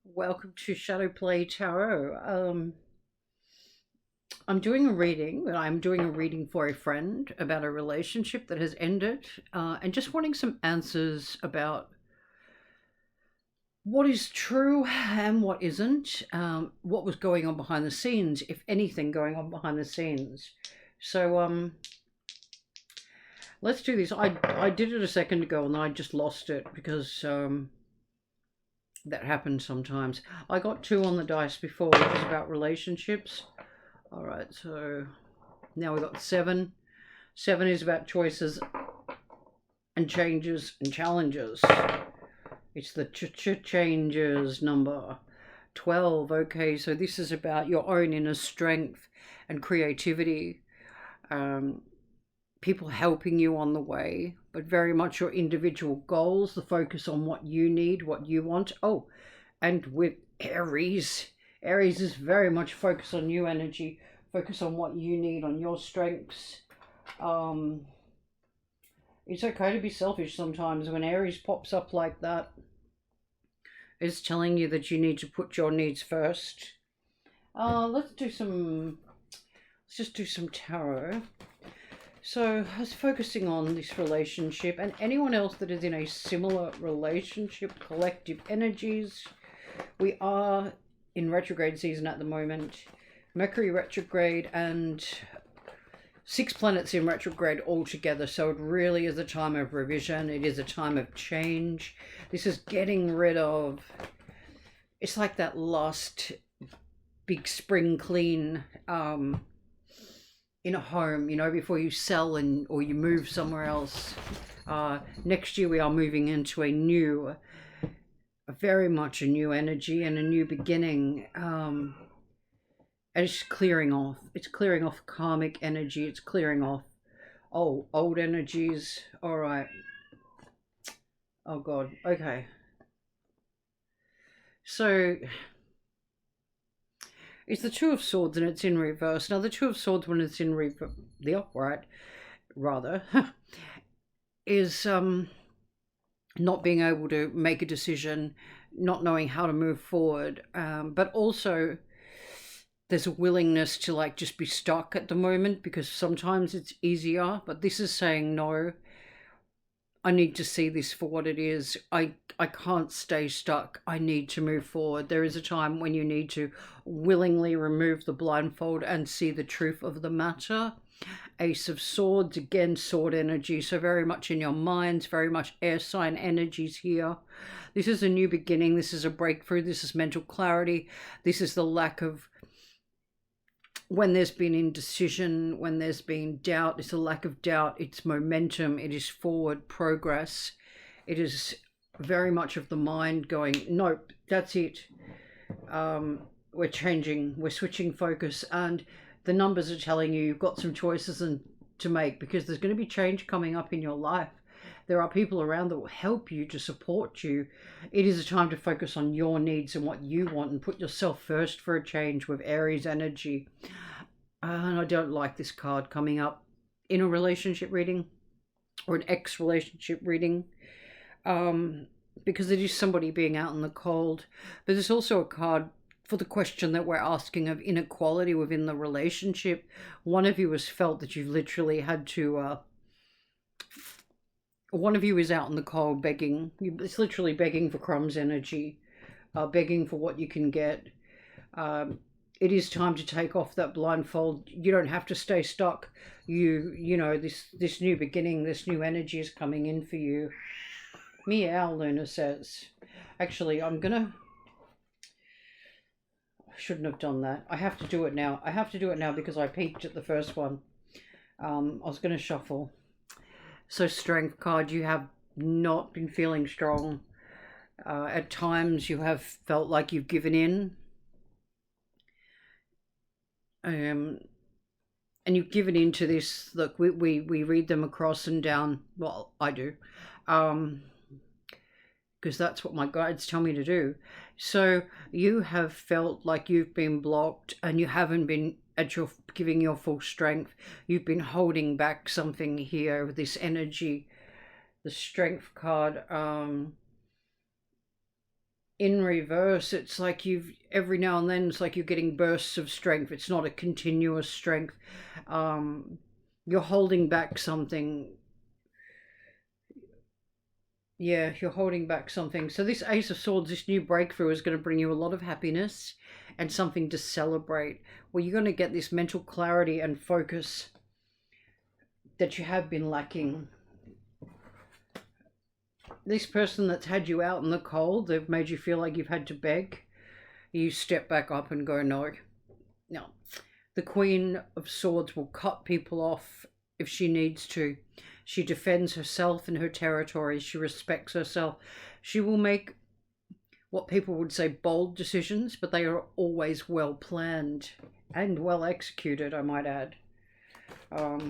Welcome to Shadow Play Tarot. I'm doing a reading, and I'm doing a reading for a friend about a relationship that has ended, and just wanting some answers about what is true and what isn't, what was going on behind the scenes, if anything going on behind the scenes. So let's do this. I did it a second ago, and I just lost it because that happens sometimes. I got two on the dice before, which is about relationships. All right, so now we've got seven. Seven is about choices and changes and challenges. It's the changes number. 12. Okay, so this is about your own inner strength and creativity. Um, People helping you on the way, but very much your individual goals, the focus on what you need, what you want. Oh, and with Aries is very much focused on you energy, focus on what you need, on your strengths. Um, it's okay to be selfish sometimes. When Aries pops up like that, it's telling you that you need to put your needs first. Let's do some. Let's just do some tarot. So I was focusing on this relationship and anyone else that is in a similar relationship, collective energies. We are in retrograde season at the moment. Mercury retrograde and 6 planets in retrograde altogether. So it really is a time of revision. It is a time of change. This is getting rid of, it's like that last big spring clean in a home, before you sell or you move somewhere else. Next year we are moving into very much a new energy and a new beginning. And it's clearing off. It's clearing off karmic energy. It's clearing off old energies. All right. Oh God. Okay. So it's the Two of Swords and it's in reverse. Now the Two of Swords when it's in reverse, the upright, rather, is not being able to make a decision, not knowing how to move forward, but also there's a willingness to like just be stuck at the moment because sometimes it's easier, but this is saying no. I need to see this for what it is. I can't stay stuck. I need to move forward. There is a time when you need to willingly remove the blindfold and see the truth of the matter. Ace of Swords, again, sword energy. So very much in your minds, very much air sign energies here. This is a new beginning. This is a breakthrough. This is mental clarity. This is the lack of, when there's been indecision, when there's been doubt, it's a lack of doubt, it's momentum, it is forward progress. It is very much of the mind going, nope, that's it. We're changing, we're switching focus, and the numbers are telling you you've got some choices to make because there's going to be change coming up in your life. There are people around that will help you, to support you. It is a time to focus on your needs and what you want and put yourself first for a change with Aries energy. And I don't like this card coming up in a relationship reading or an ex-relationship reading, because it is somebody being out in the cold. But there's also a card for the question that we're asking of inequality within the relationship. One of you has felt that you've literally had to one of you is out in the cold begging. It's literally begging for crumbs energy, begging for what you can get. It is time to take off that blindfold. You don't have to stay stuck. You know, this new beginning, this new energy is coming in for you. Meow, Luna says. Actually, I shouldn't have done that. I have to do it now. I have to do it now because I peeked at the first one. I was going to shuffle. So strength card, you have not been feeling strong. At times you have felt like you've given in. And you've given into this. Look, we read them across and down. Well, I do. Because that's what my guides tell me to do. So you have felt like you've been blocked and you haven't been giving your full strength. You've been holding back something here with this energy. The strength card, in reverse, it's like every now and then, it's like you're getting bursts of strength. It's not a continuous strength. You're holding back something. Yeah, you're holding back something. So this Ace of Swords, this new breakthrough is going to bring you a lot of happiness and something to celebrate, where you're going to get this mental clarity and focus that you have been lacking. This person that's had you out in the cold, they've made you feel like you've had to beg, you step back up and go, no. No. The Queen of Swords will cut people off if she needs to. She defends herself and her territory. She respects herself. She will make what people would say bold decisions, but they are always well planned and well executed, I might add. All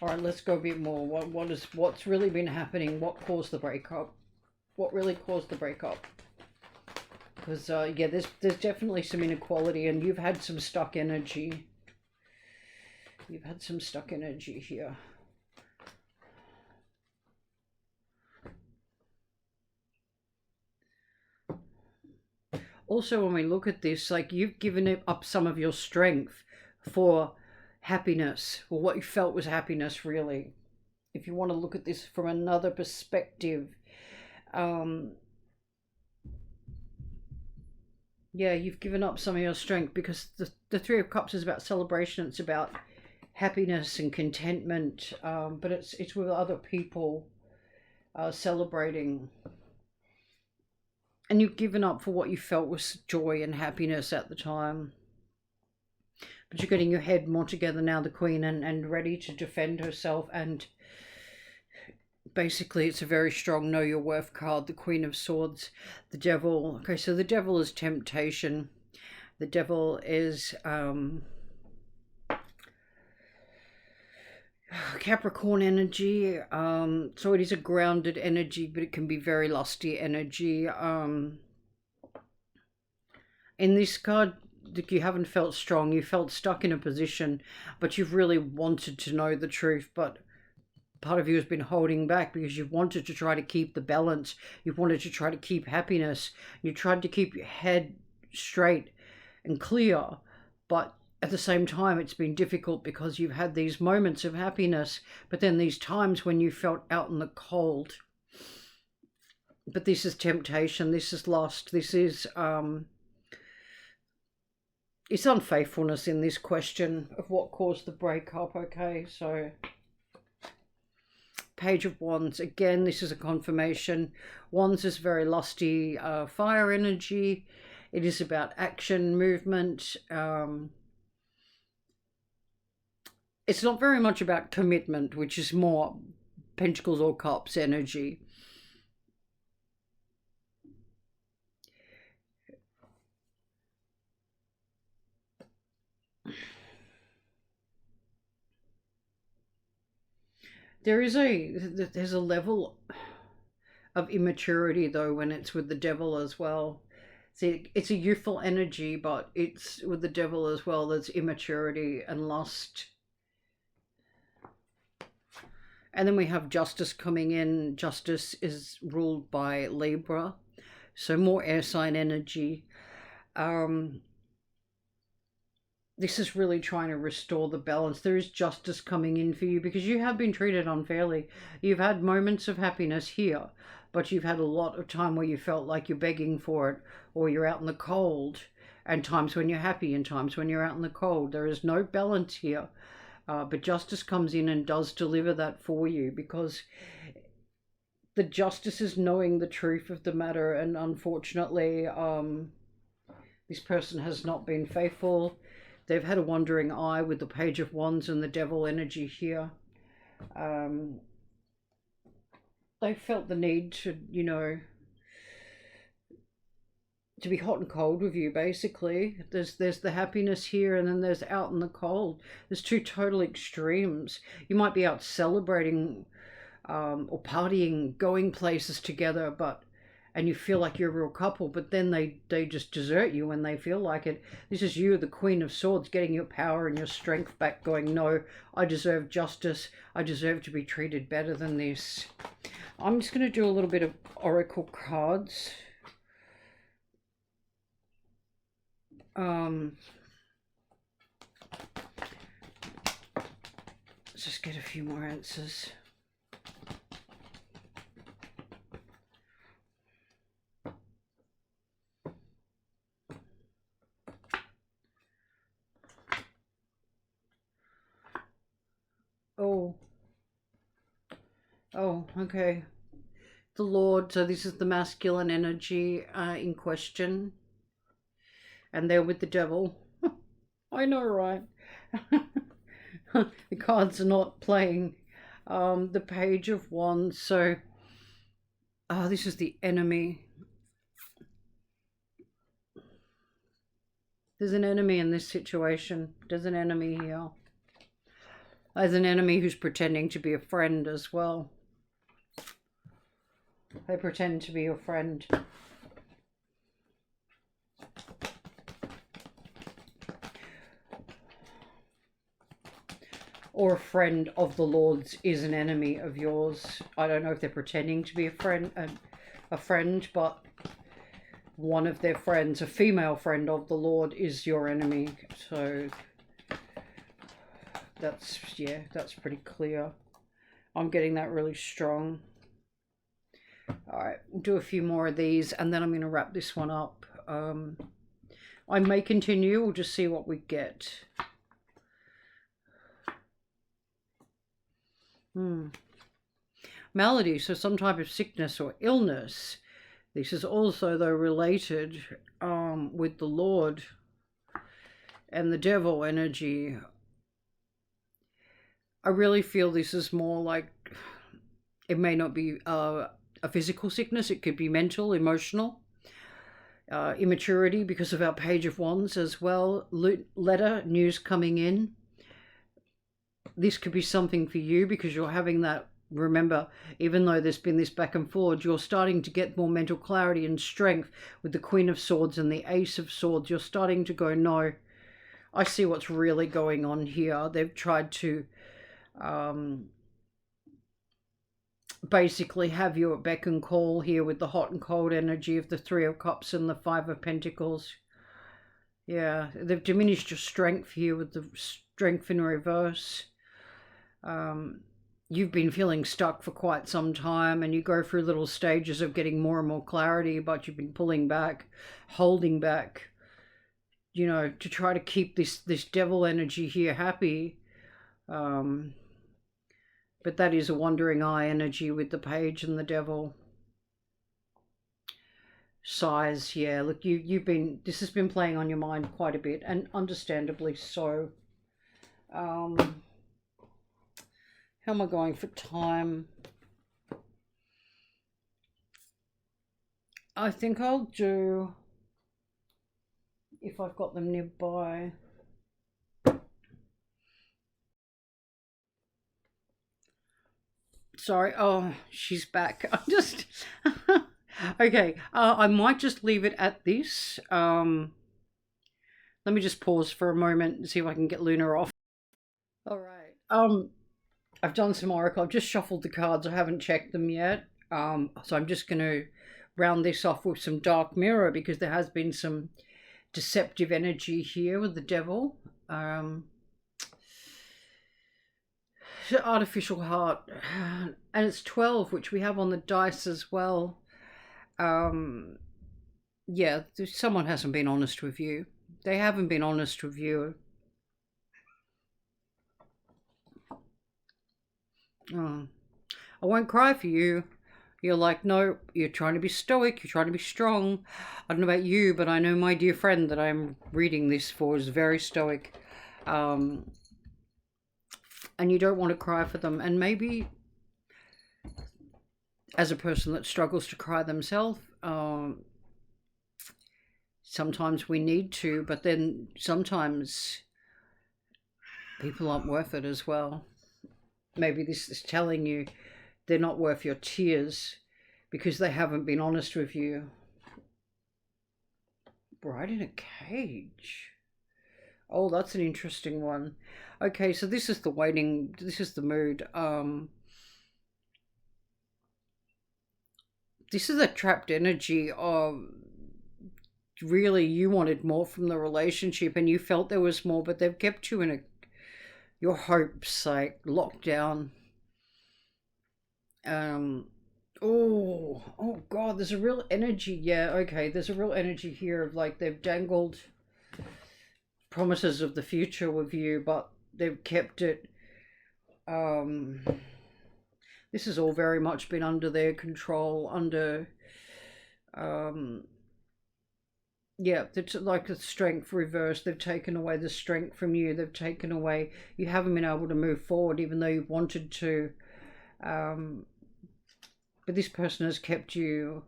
right, let's go a bit more. What's really been happening? What caused the breakup? What really caused the breakup? Because yeah, there's definitely some inequality, and you've had some stuck energy. You've had some stuck energy here. Also, when we look at this, like, you've given up some of your strength for happiness, or what you felt was happiness, really. If you want to look at this from another perspective, yeah, you've given up some of your strength, because the Three of Cups is about celebration. It's about happiness and contentment, but it's with other people celebrating. And you've given up for what you felt was joy and happiness at the time. But you're getting your head more together now, the Queen, and ready to defend herself. And basically, it's a very strong know your worth card. The Queen of Swords, the Devil. Okay, so the Devil is temptation. The Devil is Capricorn energy. So it is a grounded energy, but it can be very lusty energy. In this card, you haven't felt strong. You felt stuck in a position, but you've really wanted to know the truth. But part of you has been holding back because you've wanted to try to keep the balance. You've wanted to try to keep happiness. You tried to keep your head straight and clear, but at the same time, it's been difficult because you've had these moments of happiness, but then these times when you felt out in the cold. But this is temptation. This is lust. This is it's unfaithfulness in this question of what caused the breakup. Okay, so Page of Wands. Again, this is a confirmation. Wands is very lusty fire energy. It is about action, movement. It's not very much about commitment, which is more Pentacles or Cups energy. There's a level of immaturity, though, when it's with the Devil as well. See, it's a youthful energy, but it's with the Devil as well. There's immaturity and lust. And then we have Justice coming in. Justice is ruled by Libra, so more air sign energy. This is really trying to restore the balance. There is justice coming in for you because you have been treated unfairly. You've had moments of happiness here, but you've had a lot of time where you felt like you're begging for it, or you're out in the cold, and times when you're happy and times when you're out in the cold. There is no balance here. But justice comes in and does deliver that for you, because the justice is knowing the truth of the matter. And unfortunately, this person has not been faithful. They've had a wandering eye with the Page of Wands and the Devil energy here. They felt the need to, you know, to be hot and cold with you, basically. There's the happiness here, and then there's out in the cold. There's two total extremes. You might be out celebrating or partying, going places together, and you feel like you're a real couple, but then they just desert you when they feel like it. This is you, the Queen of Swords, getting your power and your strength back, going, no, I deserve justice. I deserve to be treated better than this. I'm just going to do a little bit of oracle cards Let's just get a few more answers. Oh, okay. The Lord, so this is the masculine energy in question. And they're with the devil. I know, right? The cards are not playing. The Page of Wands. So, this is the enemy. There's an enemy in this situation. There's an enemy here. There's an enemy who's pretending to be a friend as well. They pretend to be your friend. Or a friend of the Lord's is an enemy of yours. I don't know if they're pretending to be a friend, but one of their friends, a female friend of the Lord, is your enemy. So that's, yeah, that's pretty clear. I'm getting that really strong. All right, we'll do a few more of these and then I'm going to wrap this one up. I may continue. We'll just see what we get. Malady, so some type of sickness or illness. This is also, though, related with the Lord and the devil energy. I really feel this is more like, it may not be a physical sickness. It could be mental, emotional, immaturity because of our Page of Wands as well. Letter, news coming in. This could be something for you because you're having that. Remember, even though there's been this back and forward, you're starting to get more mental clarity and strength with the Queen of Swords and the Ace of Swords. You're starting to go, no, I see what's really going on here. They've tried to basically have you at beck and call here with the hot and cold energy of the Three of Cups and the Five of Pentacles. Yeah, they've diminished your strength here with the strength in reverse. You've been feeling stuck for quite some time and you go through little stages of getting more and more clarity, but you've been pulling back, holding back, you know, to try to keep this devil energy here happy. But that is a wandering eye energy with the Page and the devil. Size, yeah, look, this has been playing on your mind quite a bit, and understandably so. How am I going for time? I think I'll do, if I've got them nearby. Sorry, oh, she's back. I just, okay, I might just leave it at this. Let me just pause for a moment and see if I can get Luna off. All right. I've done some oracle. I've just shuffled the cards. I haven't checked them yet. So I'm just going to round this off with some dark mirror because there has been some deceptive energy here with the devil. Artificial heart, and it's 12, which we have on the dice as well. Yeah, someone hasn't been honest with you. They haven't been honest with you. Oh, I won't cry for you. You're like, no, you're trying to be stoic, you're trying to be strong. I don't know about you, but I know my dear friend that I'm reading this for is very stoic. And you don't want to cry for them. And maybe as a person that struggles to cry themselves, sometimes we need to, but then sometimes people aren't worth it as well. Maybe this is telling you they're not worth your tears because they haven't been honest with you. Bride in a cage. Oh, that's an interesting one. Okay, so this is the waiting, this is the mood. This is a trapped energy of really you wanted more from the relationship and you felt there was more, but they've kept you in your hopes like locked down. Oh God, there's a real energy. Yeah, okay, there's a real energy here of like they've dangled promises of the future with you, but they've kept it. This has all very much been under their control, under yeah, it's like the strength reversed. They've taken away the strength from you. They've taken away, you haven't been able to move forward even though you wanted to. But this person has kept you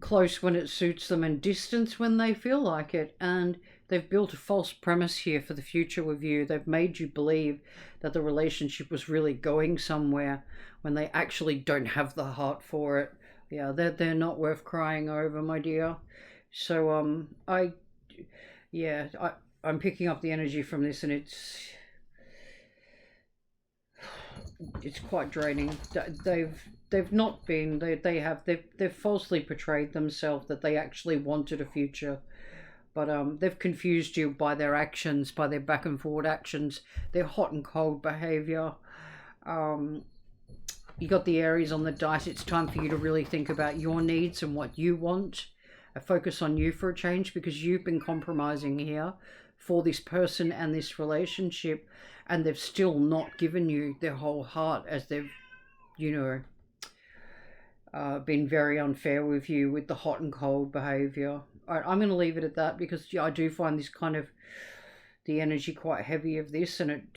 close when it suits them and distance when they feel like it. And they've built a false premise here for the future with you. They've made you believe that the relationship was really going somewhere when they actually don't have the heart for it. Yeah, they're not worth crying over, my dear. So I'm picking up the energy from this, and it's quite draining. They've not been, they've falsely portrayed themselves that they actually wanted a future, but they've confused you by their actions, by their back and forward actions, their hot and cold behavior. You got the Aries on the dice. It's time for you to really think about your needs and what you want. Focus on you for a change, because you've been compromising here for this person and this relationship, and they've still not given you their whole heart, as they've, been very unfair with you with the hot and cold behavior. All right, I'm going to leave it at that, because I do find this kind of the energy quite heavy of this, and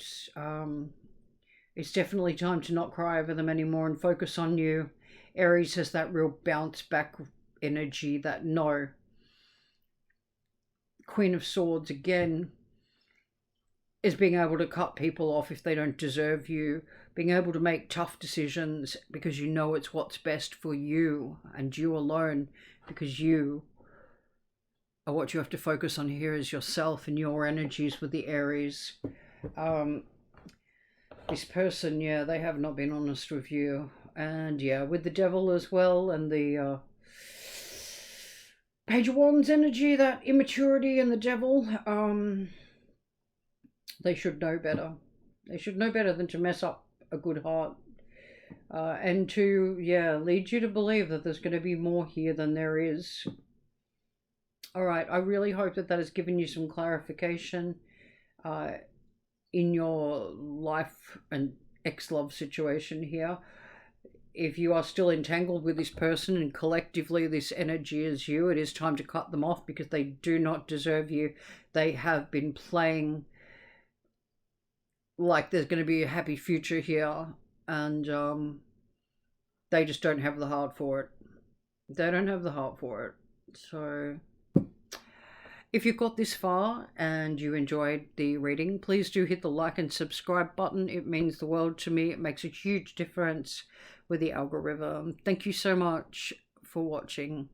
it's definitely time to not cry over them anymore and focus on you. Aries has that real bounce back energy, that no. Queen of Swords again is being able to cut people off if they don't deserve you, being able to make tough decisions because you know it's what's best for you and you alone, because you are what you have to focus on here is yourself and your energies with the Aries. This person, yeah, they have not been honest with you. And yeah, with the Devil as well, and the Page of Wands energy, that immaturity and the Devil, they should know better. They should know better than to mess up a good heart. And to, lead you to believe that there's going to be more here than there is. All right, I really hope that has given you some clarification in your life and ex-love situation here. If you are still entangled with this person and collectively this energy is you, it is time to cut them off, because they do not deserve you. They have been playing like there's going to be a happy future here, and they just don't have the heart for it. They don't have the heart for it. So if you've got this far and you enjoyed the reading, please do hit the like and subscribe button. It means the world to me. It makes a huge difference with the algorithm. Thank you so much for watching.